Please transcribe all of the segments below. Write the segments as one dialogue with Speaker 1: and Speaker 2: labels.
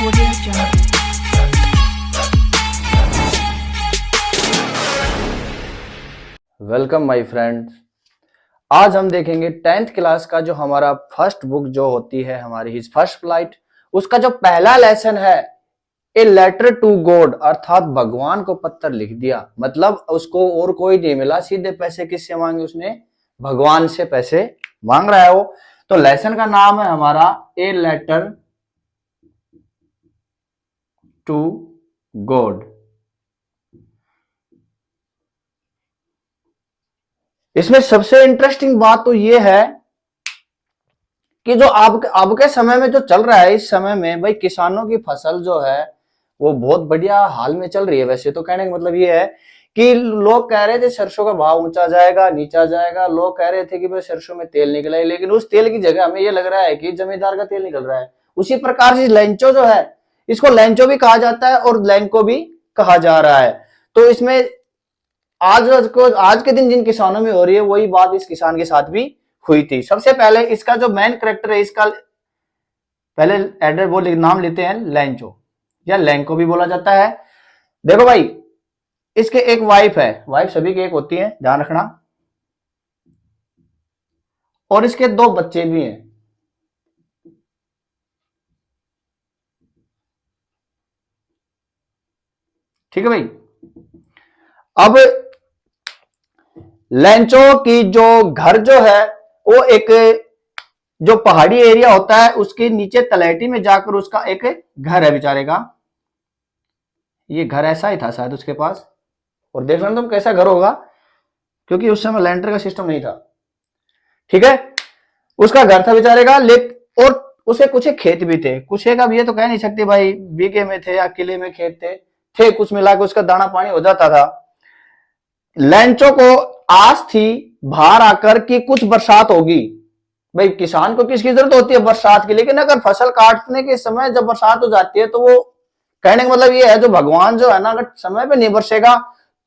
Speaker 1: Audio Jungle.
Speaker 2: Welcome my friends. आज हम देखेंगे 10th क्लास का जो हमारा फर्स्ट बुक जो होती है हमारी हिज फर्स्ट फ्लाइट, उसका जो पहला लेसन है ए लेटर टू गॉड, अर्थात भगवान को पत्र लिख दिया। मतलब उसको और कोई नहीं मिला, सीधे पैसे किससे मांगे, उसने भगवान से पैसे मांग रहा है वो। तो लेसन का नाम है हमारा ए लेटर टू गॉड। इसमें सबसे इंटरेस्टिंग बात तो ये है कि जो अब के समय में जो चल रहा है, इस समय में भाई किसानों की फसल जो है वो बहुत बढ़िया हाल में चल रही है। वैसे तो कहने का मतलब ये है कि लोग कह रहे थे सरसों का भाव ऊंचा जाएगा नीचा जाएगा, लोग कह रहे थे कि भाई सरसों में तेल निकला है, लेकिन उस तेल की जगह हमें ये लग रहा है कि जमींदार का तेल निकल रहा है। उसी प्रकार से लेंचो जो है, इसको लेंचो भी कहा जाता है और लैंको भी कहा जा रहा है। तो इसमें आज के दिन जिन किसानों में हो रही है वही बात इस किसान के साथ भी हुई थी। सबसे पहले इसका जो मेन कैरेक्टर है, इसका पहले एड्रेस वो नाम लेते हैं लेंचो या लैंको भी बोला जाता है। देखो भाई, इसके एक वाइफ है, वाइफ सभी की एक होती है, ध्यान रखना, और इसके दो बच्चे भी हैं। ठीक है भाई। अब लेंचो की जो घर जो है वो एक जो पहाड़ी एरिया होता है उसके नीचे तलैटी में जाकर उसका एक घर है बेचारे का। ये घर ऐसा ही था शायद उसके पास, और देख लेना तुम कैसा घर होगा, क्योंकि उस समय लैंटर का सिस्टम नहीं था। ठीक है, उसका घर था बेचारे का, और उसे कुछ खेत भी थे। कुछ एक अब ये तो कह नहीं सकते भाई बीघे में थे या किले में खेत थे कुछ मिला के उसका दाना पानी हो जाता था। लेंचो को आस थी बाहर आकर कि कुछ बरसात होगी। भाई किसान को किसकी जरूरत होती है? बरसात की। लेकिन अगर फसल काटने के समय जब बरसात हो जाती है तो वो कहने का मतलब ये है, जो भगवान जो है ना, अगर समय पे नहीं बरसेगा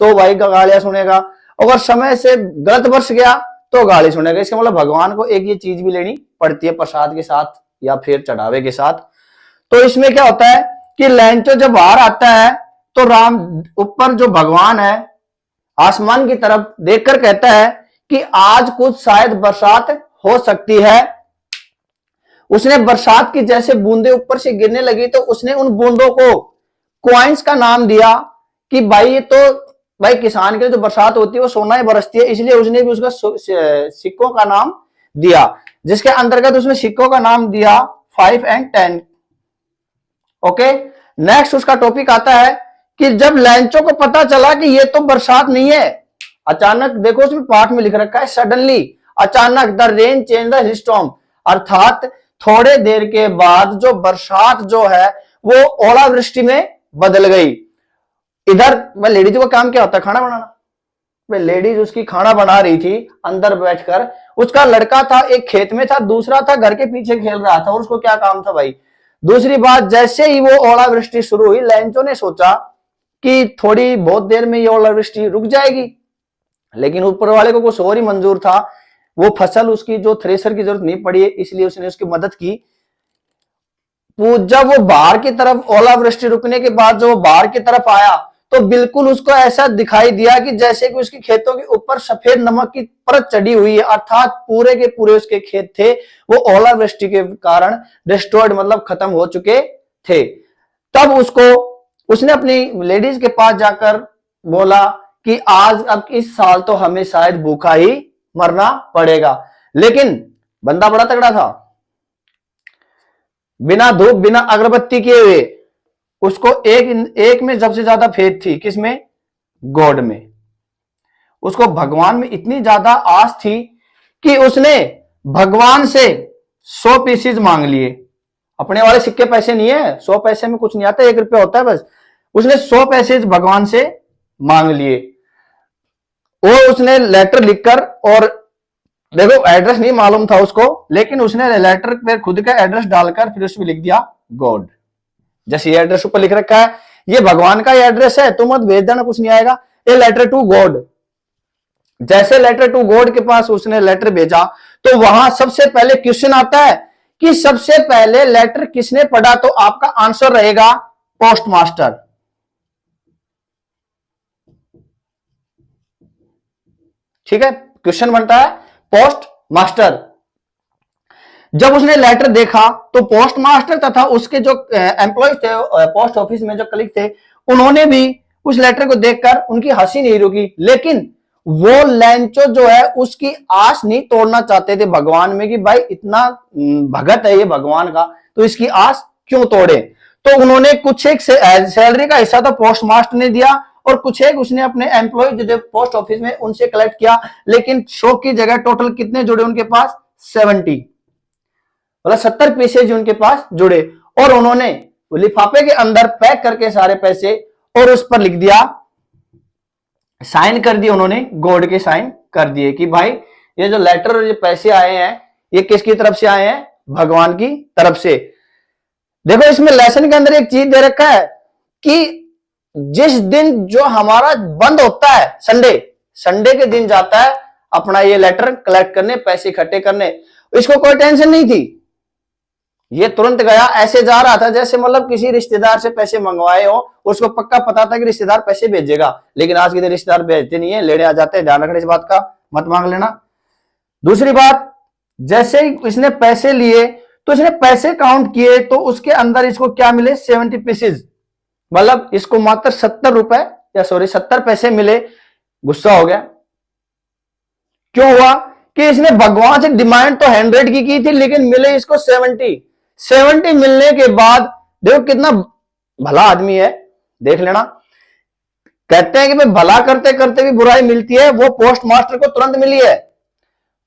Speaker 2: तो भाई गालियां सुनेगा, अगर समय से गलत बरस गया तो गाली सुनेगा। इसका मतलब भगवान को एक ये चीज भी लेनी पड़ती है प्रसाद के साथ या फिर चढ़ावे के साथ। तो इसमें क्या होता है कि लेंचो जब बाहर आता है तो राम ऊपर जो भगवान है आसमान की तरफ देखकर कहता है कि आज कुछ शायद बरसात हो सकती है। उसने बरसात की जैसे बूंदे ऊपर से गिरने लगी तो उसने उन बूंदों को क्वाइंस का नाम दिया कि भाई ये तो भाई किसान के लिए जो बरसात होती है वो सोना ही बरसती है, इसलिए उसने भी उसका सिक्कों का नाम दिया, जिसके अंतर्गत उसने सिक्कों का नाम दिया 5 और 10। ओके, नेक्स्ट उसका टॉपिक आता है कि जब लेंचो को पता चला कि ये तो बरसात नहीं है, अचानक देखो उसमें पाठ में लिख रखा है सडनली, अचानक the rain change the storm, अर्थात थोड़े देर के बाद जो बरसात जो है वो ओलावृष्टि में बदल गई। इधर भाई लेडीज का काम क्या होता है? खाना बनाना। भाई लेडीज उसकी खाना बना रही थी अंदर बैठकर, उसका लड़का था एक खेत में था, दूसरा था घर के पीछे खेल रहा था, और उसको क्या काम था भाई? दूसरी बात, जैसे ही वो ओलावृष्टि शुरू हुई लेंचो ने सोचा कि थोड़ी बहुत देर में ये ओलावृष्टि रुक जाएगी, लेकिन ऊपर वाले को कुछ और ही मंजूर था। वो फसल उसकी जो थ्रेसर की जरूरत नहीं पड़ी है, इसलिए उसने उसकी मदद की। जब वो बाहर की तरफ ओलावृष्टि रुकने के बाद जो वो बाहर की तरफ आया तो बिल्कुल उसको ऐसा दिखाई दिया कि जैसे कि उसके खेतों के ऊपर सफेद नमक की परत चढ़ी हुई है, अर्थात पूरे के पूरे उसके खेत थे वो ओलावृष्टि के कारण डिस्ट्रॉयड, मतलब खत्म हो चुके थे। तब उसने अपनी लेडीज के पास जाकर बोला कि आज अब इस साल तो हमें शायद भूखा ही मरना पड़ेगा। लेकिन बंदा बड़ा तगड़ा था, बिना धूप बिना अगरबत्ती किए हुए उसको एक में सबसे ज्यादा फेथ थी, किसमें? गॉड में। उसको भगवान में इतनी ज्यादा आस थी कि उसने भगवान से 100 पीसेज मांग लिए। अपने वाले सिक्के पैसे नहीं है, 100 पैसे में कुछ नहीं आता, 1 रुपया होता है बस। उसने 100 पैसे भगवान से मांग लिए। वो उसने लेटर लिखकर, और देखो एड्रेस नहीं मालूम था उसको, लेकिन उसने लेटर पे खुद का एड्रेस डालकर फिर उसमें लिख दिया गॉड। जैसे ये एड्रेस ऊपर लिख रखा है ये भगवान का एड्रेस है, तुम मत भेज देना, कुछ नहीं आएगा, ये लेटर टू गॉड। जैसे लेटर टू गॉड के पास उसने लेटर भेजा तो वहां सबसे पहले क्वेश्चन आता है कि सबसे पहले लेटर किसने पढ़ा, तो आपका आंसर रहेगा पोस्ट मास्टर। ठीक है, क्वेश्चन बनता है पोस्ट मास्टर। जब उसने लेटर देखा तो पोस्ट मास्टर तथा उसके जो एम्प्लॉय थे पोस्ट ऑफिस में जो कलीग थे, उन्होंने भी उस लेटर को देखकर उनकी हंसी नहीं रुकी, लेकिन वो लैंचो जो है उसकी आस नहीं तोड़ना चाहते थे भगवान में कि भाई इतना भगत है ये भगवान का, तो इसकी आस क्यों तोड़े। तो उन्होंने कुछ एक सैलरी का हिस्सा तो पोस्ट मास्टर ने दिया और कुछ एक उसने अपने एम्प्लॉय जो पोस्ट ऑफिस में उनसे कलेक्ट किया, लेकिन 100 की जगह टोटल कितने जुड़े उनके पास, 70, मतलब 70 पैसे जो उनके पास जुड़े। और उन्होंने लिफाफे के अंदर पैक करके सारे पैसे और उस पर लिख दिया, साइन कर दिए उन्होंने, गॉड के साइन कर दिए कि भाई ये जो लेटर और ये पैसे आए हैं ये किसकी तरफ से आए हैं, भगवान की तरफ से। देखो इसमें लेसन के अंदर एक चीज दे रखा है कि जिस दिन जो हमारा बंद होता है, संडे के दिन जाता है अपना ये लेटर कलेक्ट करने, पैसे इकट्ठे करने। इसको कोई टेंशन नहीं थी, ये तुरंत गया, ऐसे जा रहा था जैसे मतलब किसी रिश्तेदार से पैसे मंगवाए हो, उसको पक्का पता था कि रिश्तेदार पैसे भेजेगा, लेकिन आज के दिन रिश्तेदार भेजते नहीं है, लेने आ जाते हैं। ध्यान रखना इस बात का, मत मांग लेना। दूसरी बात, जैसे ही इसने पैसे लिए तो इसने पैसे काउंट किए तो उसके अंदर इसको क्या मिले, 70 पीसेज, मतलब इसको मात्र 70 रुपए या 70 पैसे मिले। गुस्सा हो गया, क्यों हुआ कि इसने भगवान से डिमांड तो 100 की थी, लेकिन मिले इसको 70 मिलने के बाद देखो कितना भला आदमी है, देख लेना। कहते हैं कि भाई भला करते करते भी बुराई मिलती है, वो पोस्ट मास्टर को तुरंत मिली है।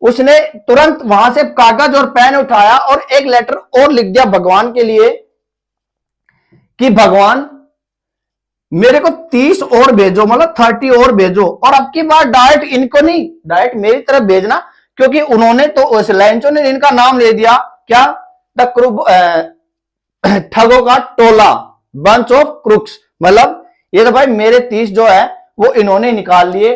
Speaker 2: उसने तुरंत वहां से कागज और पेन उठाया और एक लेटर और लिख दिया भगवान के लिए कि भगवान मेरे को 30 और भेजो, मतलब 30 और भेजो, और अब की बार डायरेक्ट इनको नहीं, डायरेक्ट मेरी तरफ भेजना, क्योंकि उन्होंने तो उस लैंचो ने इनका नाम ले दिया क्या, द ठगों का टोला, बंच ऑफ क्रुक्स, मतलब ये तो भाई मेरे 30 जो है वो इन्होंने निकाल लिए।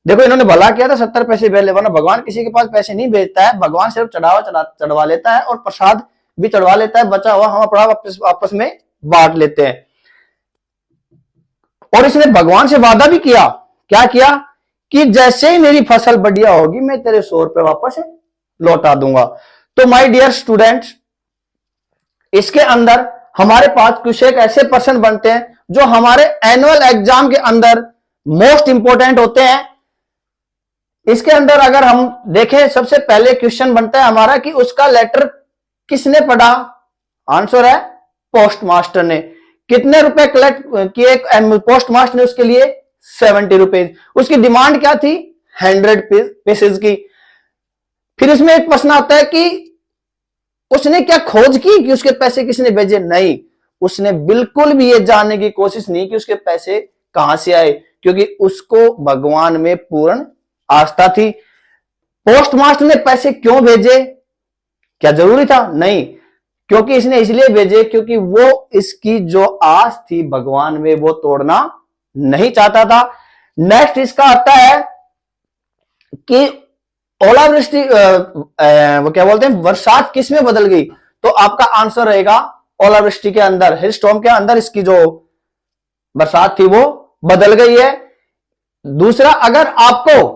Speaker 2: देखो इन्होंने भला किया था, 70 पैसे भेज ले, वरना भगवान किसी के पास पैसे नहीं भेजता है, भगवान सिर्फ चढ़वा लेता है और प्रसाद भी चढ़वा लेता है, बचा हुआ हम अपना आपस में बांट लेते हैं। और इसने भगवान से वादा भी किया, क्या किया कि जैसे ही मेरी फसल बढ़िया होगी मैं तेरे 100 रुपए वापस लौटा दूंगा। तो माय डियर स्टूडेंट्स, इसके अंदर हमारे पास कुछ एक ऐसे पर्सन बनते हैं जो हमारे एनुअल एग्जाम के अंदर मोस्ट इंपोर्टेंट होते हैं। इसके अंदर अगर हम देखें, सबसे पहले क्वेश्चन बनता है हमारा कि उसका लेटर किसने पढ़ा, आंसर है पोस्ट मास्टर ने। कितने रुपए कलेक्ट किए पोस्ट मास्टर ने उसके लिए, 70 रुपए। उसकी डिमांड क्या थी, 100 पीसेज की। फिर इसमें एक प्रश्न आता है कि उसने क्या खोज की कि उसके पैसे किसने भेजे, नहीं, उसने बिल्कुल भी ये जानने की कोशिश नहीं कि उसके पैसे कहां से आए, क्योंकि उसको भगवान में पूर्ण आस्था थी। पोस्ट मास्टर ने पैसे क्यों भेजे, क्या जरूरी था, नहीं, क्योंकि इसने इसलिए भेजे क्योंकि वो इसकी जो आस थी भगवान में वो तोड़ना नहीं चाहता था। नेक्स्ट इसका आता है कि ओलावृष्टि, वो क्या बोलते हैं, बरसात किस में बदल गई, तो आपका आंसर रहेगा ओलावृष्टि के अंदर, हिल स्टॉर्म के अंदर इसकी जो बरसात थी वो बदल गई है। दूसरा, अगर आपको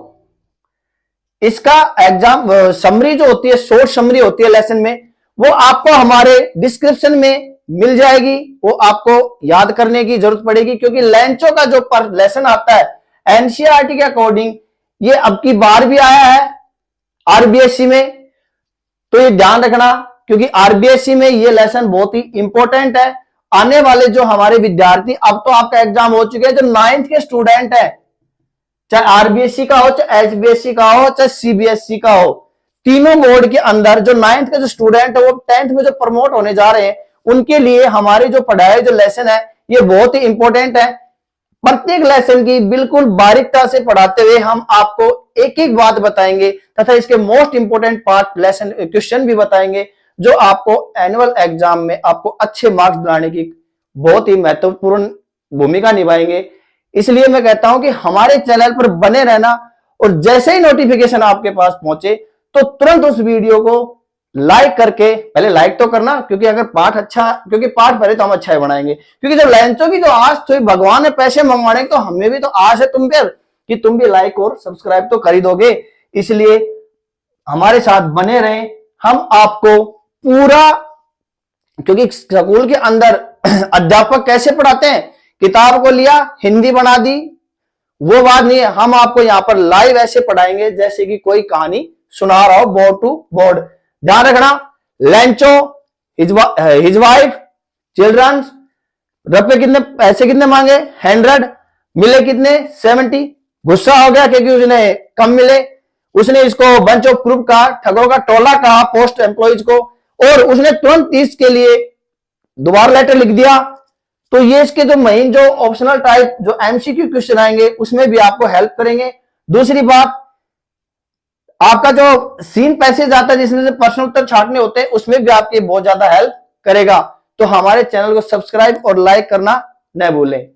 Speaker 2: इसका एग्जाम समरी जो होती है, शॉर्ट समरी होती है लेसन में, वो आपको हमारे डिस्क्रिप्शन में मिल जाएगी, वो आपको याद करने की जरूरत पड़ेगी, क्योंकि लैंचो का जो लेसन आता है एनसीईआरटी के अकॉर्डिंग ये अब की बार भी आया है आरबीएससी में, तो ये ध्यान रखना, क्योंकि आरबीएससी में ये लेसन बहुत ही इंपॉर्टेंट है। आने वाले जो हमारे विद्यार्थी, अब तो आपका एग्जाम हो चुके हैं, जो 9th के स्टूडेंट है, चाहे आरबीएससी का हो, चाहे एचबीएससी का हो, चाहे सीबीएसई का हो, तीनों बोर्ड के अंदर जो 9th के जो स्टूडेंट है वो 10th में जो प्रमोट होने जा रहे हैं, उनके लिए हमारी जो पढ़ाई जो लेसन है ये बहुत ही इंपॉर्टेंट है। प्रत्येक लेसन की बिल्कुल बारीकता से पढ़ाते हुए हम आपको एक एक बात बताएंगे तथा इसके most important part lesson question भी बताएंगे, जो आपको एनुअल एग्जाम में आपको अच्छे मार्क्स दिलाने की बहुत ही महत्वपूर्ण भूमिका निभाएंगे। इसलिए मैं कहता हूं कि हमारे चैनल पर बने रहना, और जैसे ही नोटिफिकेशन आपके पास पहुंचे तो तुरंत उस वीडियो को लाइक करके, पहले लाइक तो करना, क्योंकि अगर पाठ अच्छा, क्योंकि पाठ पहले तो हम अच्छा ही बनाएंगे, क्योंकि जब लैंचो की जो आस थी, भगवान ने पैसे मंगवाने, तो हमें भी तो आस है तुम पर कि तुम भी लाइक और सब्सक्राइब तो कर ही दोगे। इसलिए हमारे साथ बने रहें, हम आपको पूरा, क्योंकि स्कूल के अंदर अध्यापक कैसे पढ़ाते हैं, किताब को लिया हिंदी बना दी, वो बात नहीं है। हम आपको यहां पर लाइव ऐसे पढ़ाएंगे जैसे कि कोई कहानी सुना रहा हो, बोर्ड टू बोर्ड। ध्यान रखना, लैंचो, हिज वाइफ, चिल्ड्रन, रुपए कितने, पैसे कितने मांगे 100, मिले कितने 70। गुस्सा हो गया क्योंकि उसने कम मिले, उसने इसको बंच ऑफ ग्रुप कहा, ठगों का टोला कहा पोस्ट एम्प्लॉइज को, और उसने तुरंत इसके लिए दोबारा लेटर लिख दिया। तो ये इसके जो मेन जो ऑप्शनल टाइप जो एमसीक्यू क्वेश्चन आएंगे उसमें भी आपको हेल्प करेंगे। दूसरी बात, आपका जो सीन पैसेज आता है जिसमें से प्रश्न उत्तर छांटने होते हैं, उसमें भी आपकी बहुत ज्यादा हेल्प करेगा। तो हमारे चैनल को सब्सक्राइब और लाइक करना न भूलें।